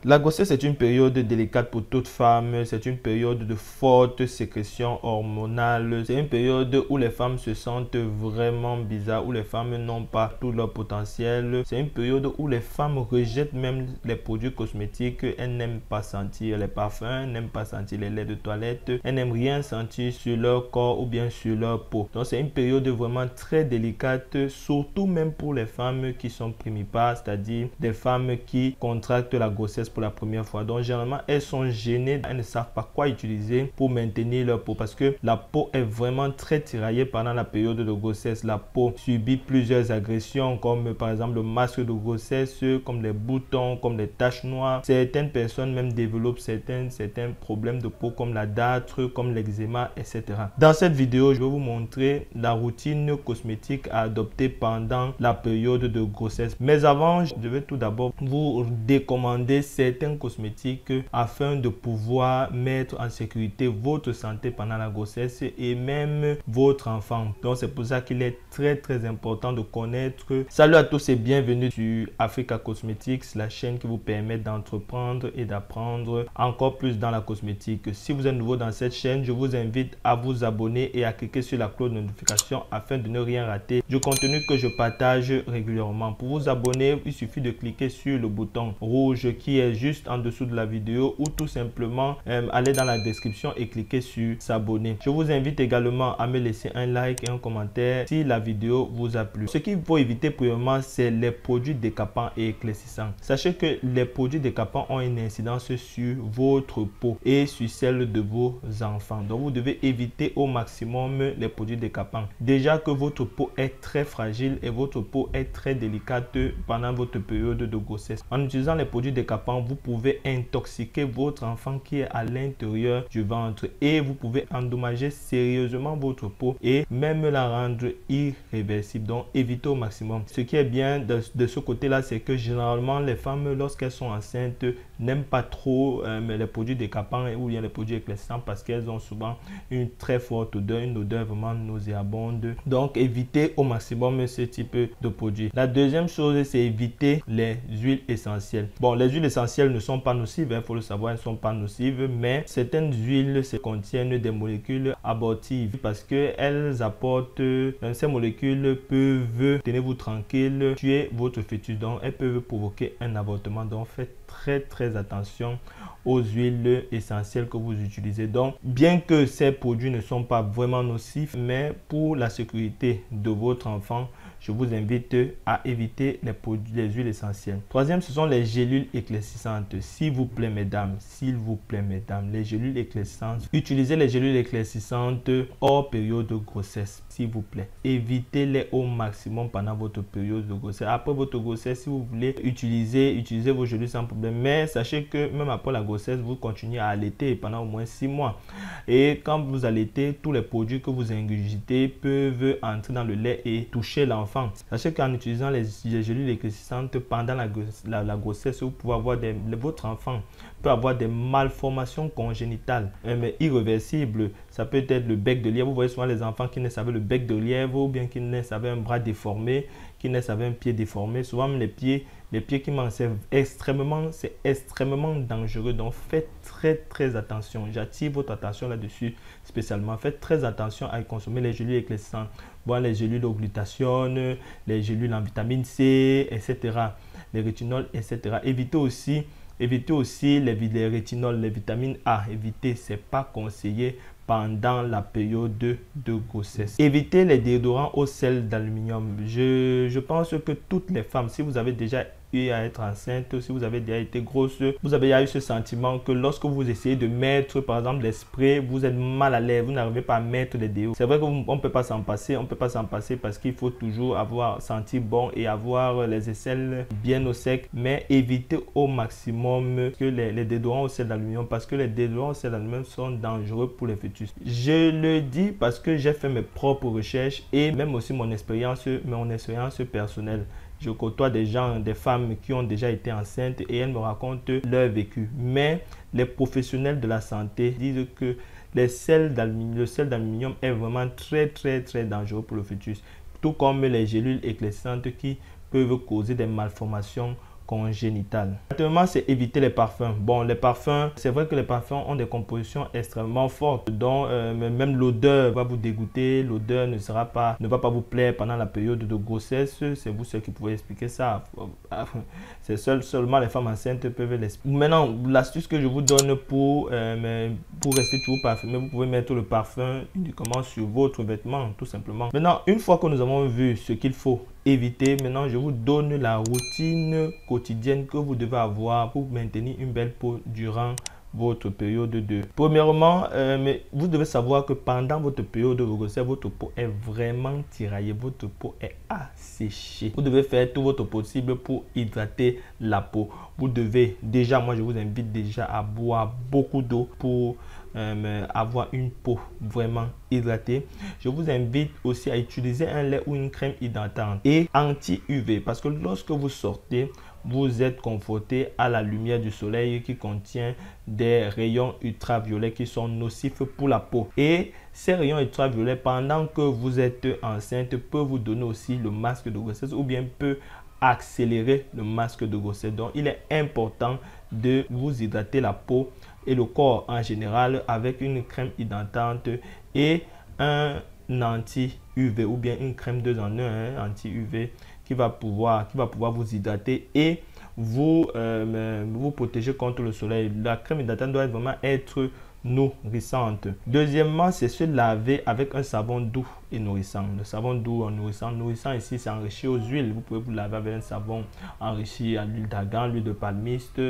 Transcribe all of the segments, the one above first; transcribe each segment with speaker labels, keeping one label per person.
Speaker 1: La grossesse est une période délicate pour toute femme, c'est une période de forte sécrétion hormonale, c'est une période où les femmes se sentent vraiment bizarres, où les femmes n'ont pas tout leur potentiel, c'est une période où les femmes rejettent même les produits cosmétiques, elles n'aiment pas sentir les parfums, elles n'aiment pas sentir les laits de toilette, elles n'aiment rien sentir sur leur corps ou bien sur leur peau. Donc c'est une période vraiment très délicate, surtout même pour les femmes qui sont primipares, c'est-à-dire des femmes qui contractent la grossesse pour la première fois. Donc généralement elles sont gênées, elles ne savent pas quoi utiliser pour maintenir leur peau parce que la peau est vraiment très tiraillée pendant la période de grossesse. La peau subit plusieurs agressions comme par exemple le masque de grossesse, comme les boutons, comme les taches noires. Certaines personnes même développent certains problèmes de peau comme la dartre, comme l'eczéma, etc. Dans cette vidéo, je vais vous montrer la routine cosmétique à adopter pendant la période de grossesse. Mais avant, je vais tout d'abord vous recommander certains cosmétiques afin de pouvoir mettre en sécurité votre santé pendant la grossesse et même votre enfant. Donc c'est pour ça qu'il est très important de connaître. Salut à tous et bienvenue sur Africa Cosmetics, la chaîne qui vous permet d'entreprendre et d'apprendre encore plus dans la cosmétique. Si vous êtes nouveau dans cette chaîne, je vous invite à vous abonner et à cliquer sur la cloche de notification afin de ne rien rater du contenu que je partage régulièrement. Pour vous abonner, il suffit de cliquer sur le bouton rouge qui est juste en dessous de la vidéo ou tout simplement aller dans la description et cliquer sur s'abonner. Je vous invite également à me laisser un like et un commentaire si la vidéo vous a plu. Ce qu'il faut éviter premièrement, c'est les produits décapants et éclaircissants. Sachez que les produits décapants ont une incidence sur votre peau et sur celle de vos enfants. Donc vous devez éviter au maximum les produits décapants. Déjà que votre peau est très fragile et votre peau est très délicate pendant votre période de grossesse. En utilisant les produits décapants, vous pouvez intoxiquer votre enfant qui est à l'intérieur du ventre et vous pouvez endommager sérieusement votre peau et même la rendre irréversible. Donc évitez au maximum. Ce qui est bien de ce côté-là, c'est que généralement les femmes, lorsqu'elles sont enceintes, n'aiment pas trop les produits décapants ou bien les produits éclaircissants parce qu'elles ont souvent une très forte odeur, une odeur vraiment nauséabonde. Donc évitez au maximum ce type de produits. La deuxième chose, c'est éviter les huiles essentielles. Bon, les huiles essentielles ne sont pas nocives, il faut le savoir, elles ne sont pas nocives, mais certaines huiles contiennent des molécules abortives parce qu'elles apportent, ces molécules peuvent, tenez-vous tranquille, tuer votre fœtus. Donc elles peuvent provoquer un avortement. Donc faites très attention aux huiles essentielles que vous utilisez. Donc bien que ces produits ne sont pas vraiment nocifs, mais pour la sécurité de votre enfant, je vous invite à éviter les huiles essentielles. Troisième, ce sont les gélules éclaircissantes. S'il vous plaît, mesdames, les gélules éclaircissantes. Utilisez les gélules éclaircissantes hors période de grossesse, s'il vous plaît. Évitez-les au maximum pendant votre période de grossesse. Après votre grossesse, si vous voulez utilisez vos gélules sans problème. Mais sachez que même après la grossesse, vous continuez à allaiter pendant au moins 6 mois. Et quand vous allaitez, tous les produits que vous ingurgitez peuvent entrer dans le lait et toucher l'enfant. Sachez qu'en utilisant les gélules éclaircissantes pendant la grossesse, vous pouvez avoir votre enfant peut avoir des malformations congénitales, mais irréversibles. Ça peut être le bec de lièvre. Vous voyez souvent les enfants qui naissent avec le bec de lièvre ou bien qui naissent avec un bras déformé, qui naissent avec un pied déformé. Souvent les pieds qui manquent, c'est extrêmement dangereux. Donc faites très attention. J'attire votre attention là-dessus spécialement. Faites très attention à consommer les gélules éclaircissantes. Bon, les gélules de glutathione, les gélules en vitamine C, etc. Les rétinols, etc. Évitez aussi les rétinols, les vitamines A. Évitez, c'est pas conseillé pendant la période de grossesse. Évitez les déodorants au sel d'aluminium. Je pense que toutes les femmes, si vous avez déjà eu à être enceinte, si vous avez déjà été grosse, vous avez déjà eu ce sentiment que lorsque vous essayez de mettre par exemple des sprays, vous êtes mal à l'aise, vous n'arrivez pas à mettre les déos. C'est vrai qu'on ne peut pas s'en passer, parce qu'il faut toujours avoir senti bon et avoir les aisselles bien au sec, mais évitez au maximum que les déodorants au sel d'aluminium, parce que les déodorants au sel d'aluminium sont dangereux pour les fœtus. Je le dis parce que j'ai fait mes propres recherches et même aussi mon expérience personnelle. Je côtoie des femmes qui ont déjà été enceintes et elles me racontent leur vécu. Mais les professionnels de la santé disent que le sel d'aluminium est vraiment très dangereux pour le fœtus. Tout comme les gélules éclaircissantes qui peuvent causer des malformations congénitale. Actuellement, c'est éviter les parfums. Bon, les parfums, c'est vrai que les parfums ont des compositions extrêmement fortes, dont même l'odeur va vous dégoûter, l'odeur ne va pas vous plaire pendant la période de grossesse. C'est vous ceux qui pouvez expliquer ça. C'est seulement les femmes enceintes peuvent l'expliquer. Maintenant, l'astuce que je vous donne pour rester toujours parfumé, vous pouvez mettre le parfum uniquement sur votre vêtement, tout simplement. Maintenant, une fois que nous avons vu ce qu'il faut éviter, maintenant je vous donne la routine quotidienne que vous devez avoir pour maintenir une belle peau durant votre période de... Premièrement, mais vous devez savoir que pendant votre période de grossesse, votre peau est vraiment tiraillée, votre peau est asséchée. Vous devez faire tout votre possible pour hydrater la peau. Vous devez déjà, moi je vous invite déjà à boire beaucoup d'eau pour avoir une peau vraiment hydratée. Je vous invite aussi à utiliser un lait ou une crème hydratante et anti-UV parce que lorsque vous sortez, vous êtes confronté à la lumière du soleil qui contient des rayons ultraviolets qui sont nocifs pour la peau. Et ces rayons ultraviolets, pendant que vous êtes enceinte, peuvent vous donner aussi le masque de grossesse ou bien peut accélérer le masque de grossesse. Donc, il est important de vous hydrater la peau et le corps en général avec une crème hydratante et un anti-UV ou bien une crème 2 en 1 anti-UV qui va pouvoir vous hydrater et vous protéger contre le soleil. La crème hydratante doit vraiment être nourrissante. Deuxièmement, c'est se laver avec un savon doux et nourrissant. Le savon doux en nourrissant ici, c'est enrichi aux huiles. Vous pouvez vous laver avec un savon enrichi à l'huile d'argan, l'huile de palmiste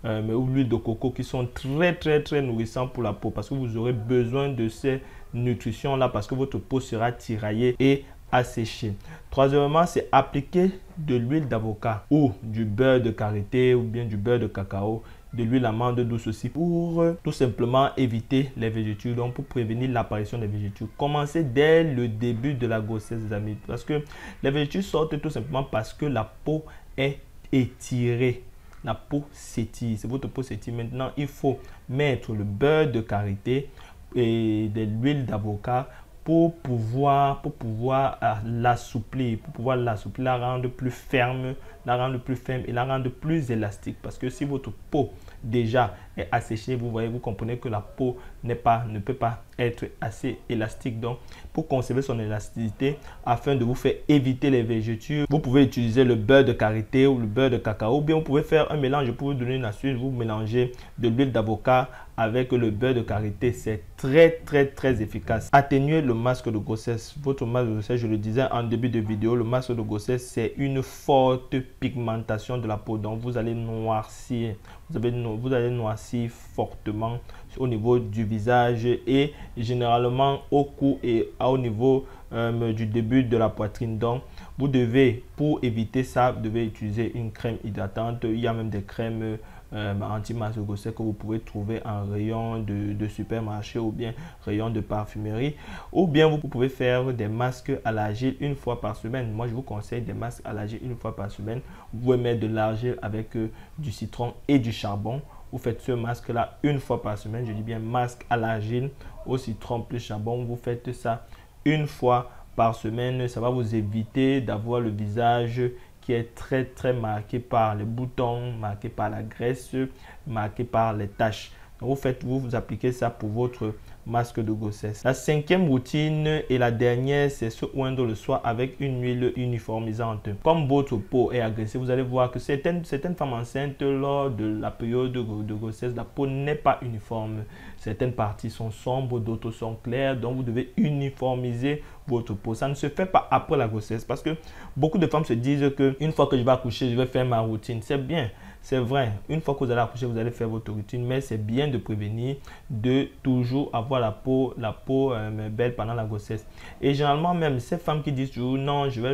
Speaker 1: ou l'huile de coco qui sont très nourrissants pour la peau parce que vous aurez besoin de ces nutritions là parce que votre peau sera tiraillée et asséchée. Troisièmement, c'est appliquer de l'huile d'avocat ou du beurre de karité ou bien du beurre de cacao, de l'huile d'amande douce aussi pour tout simplement éviter les vergetures, donc pour prévenir l'apparition des vergetures. Commencez dès le début de la grossesse, les amis, parce que les vergetures sortent tout simplement parce que la peau est étirée. La peau s'étire, c'est votre peau s'étire. Maintenant, il faut mettre le beurre de karité et de l'huile d'avocat pour pouvoir l'assouplir, la rendre plus ferme, et la rendre plus élastique. Parce que si votre peau déjà est asséchée, vous comprenez que la peau ne peut pas être assez élastique. Donc, pour conserver son élasticité, afin de vous faire éviter les vergetures, vous pouvez utiliser le beurre de karité ou le beurre de cacao. Ou bien, vous pouvez faire un mélange. Pour vous donner une astuce, vous mélangez de l'huile d'avocat avec le beurre de karité. C'est très efficace. Atténuer le masque de grossesse. Votre masque de grossesse, je le disais en début de vidéo, le masque de grossesse, c'est une forte pigmentation de la peau. Donc, vous allez noircir. Vous allez noircir fortement au niveau du visage et généralement au cou et au niveau du début de la poitrine. Donc, vous devez, pour éviter ça, vous devez utiliser une crème hydratante. Il y a même des crèmes anti-masque de grossesse que vous pouvez trouver en rayon de supermarché ou bien rayon de parfumerie. Ou bien vous pouvez faire des masques à l'argile une fois par semaine. Moi, je vous conseille des masques à l'argile une fois par semaine. Vous pouvez mettre de l'argile avec du citron et du charbon. Vous faites ce masque là une fois par semaine. Je dis bien masque à l'argile au citron plus charbon. Vous faites ça une fois par semaine. Ça va vous éviter d'avoir le visage qui est très marqué par les boutons, marqué par la graisse, marqué par les taches. Donc, vous appliquez ça pour votre masque de grossesse. La cinquième routine et la dernière, c'est se oindre le soir avec une huile uniformisante. Comme votre peau est agressée, vous allez voir que certaines femmes enceintes, lors de la période de grossesse, la peau n'est pas uniforme. Certaines parties sont sombres, d'autres sont claires. Donc, vous devez uniformiser votre peau. Ça ne se fait pas après la grossesse parce que beaucoup de femmes se disent que une fois que je vais accoucher, je vais faire ma routine. C'est bien. C'est vrai, une fois que vous allez accoucher, vous allez faire votre routine, mais c'est bien de prévenir de toujours avoir la peau belle pendant la grossesse. Et généralement, même ces femmes qui disent toujours non, je vais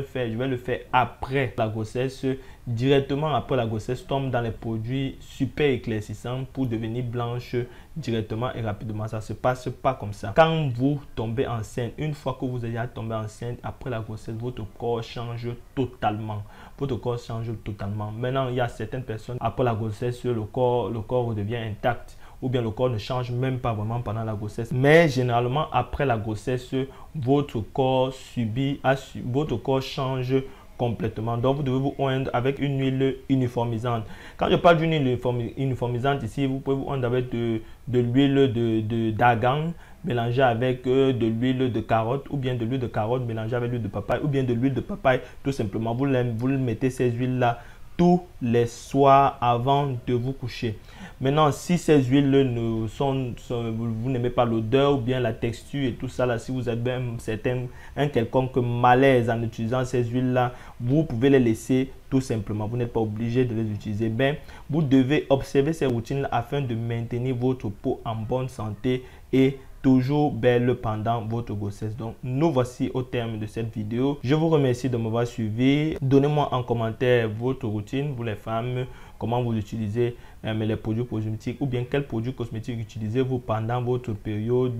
Speaker 1: le faire après la grossesse, directement après la grossesse, tombent dans les produits super éclaircissants pour devenir blanches directement et rapidement. Ça ne se passe pas comme ça. Quand vous tombez enceinte, une fois que vous allez tomber enceinte après la grossesse, votre corps change totalement. Votre corps change totalement. Maintenant, il y a certaines personnes, après la grossesse, le corps redevient intact. Ou bien le corps ne change même pas vraiment pendant la grossesse. Mais généralement, après la grossesse, votre corps change complètement. Donc, vous devez vous oindre avec une huile uniformisante. Quand je parle d'une huile uniformisante ici, vous pouvez vous oindre avec de l'huile d'argan mélangée avec de l'huile de carotte, ou bien de l'huile de carotte mélangée avec l'huile de papaye, ou bien de l'huile de papaye tout simplement. Vous mettez ces huiles-là tous les soirs avant de vous coucher. Maintenant, si ces huiles vous n'aimez pas l'odeur ou bien la texture et tout ça, là, si vous avez un quelconque malaise en utilisant ces huiles-là, vous pouvez les laisser tout simplement. Vous n'êtes pas obligé de les utiliser. Mais vous devez observer ces routines afin de maintenir votre peau en bonne santé et toujours belle pendant votre grossesse. Donc, nous voici au terme de cette vidéo. Je vous remercie de m'avoir suivi. Donnez-moi en commentaire votre routine, vous les femmes, comment vous utilisez les produits cosmétiques ou bien quels produits cosmétiques utilisez-vous pendant votre période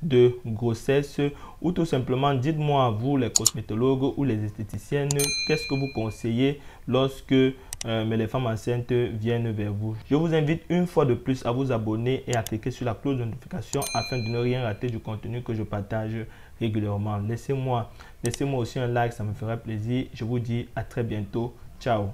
Speaker 1: de grossesse, ou tout simplement dites-moi à vous, les cosmétologues ou les esthéticiennes, qu'est-ce que vous conseillez lorsque les femmes enceintes viennent vers vous. Je vous invite une fois de plus à vous abonner et à cliquer sur la cloche de notification afin de ne rien rater du contenu que je partage régulièrement. Laissez-moi aussi un like, ça me ferait plaisir. Je vous dis à très bientôt. Ciao.